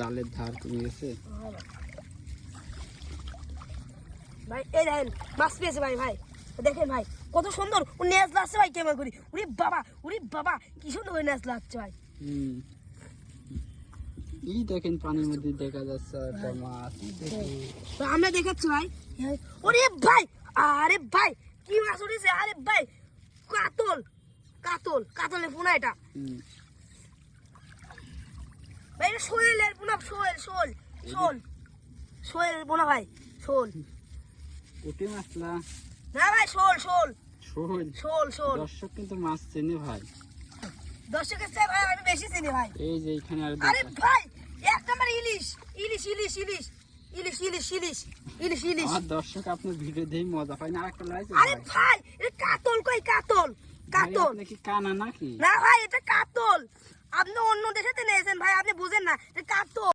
জালের ধার কমে গেছে। ভাই এই দেখেন মাছ পেয়েছে ভাই। ভাই দেখেন ভাই কত সুন্দর ও নেজ লাগছে ভাই। কেমন করি উরি বাবা কি সুন্দর করে নেজ লাগছে ভাই। এই দেখেন পানির মধ্যে দেখা যাচ্ছে একটা মাছ। তো আমরা দেখাচ্ছি ভাই। ওরে ভাই আরে ভাই কি মাছ উঠেছে। আরে ভাই কাতলের পোনা এটা ভাই। এটা শোলের পোনা। শোলের পোনা ভাই। শোল পুঁটি মাছ না না ভাই। শোল দর্শক কিন্তু মাছ চেনে ভাই। দর্শকের চেয়ে ভাই আমি বেশি চিনি ভাই। এই যে এখানে আর আরে ভাই এক নাম্বার ইলিশ। আমার দর্শক আপনার ভিডিও দেখে মজা পায় না। আরেকটা লাইছে আরে ভাই এটা কাতল কাতল নাকি কানা নাকি না ভাই এটা কাতল। আপনি অন্য দেশেতে নিয়েছেন ভাই, আপনি বুঝেন না এটা কাতল।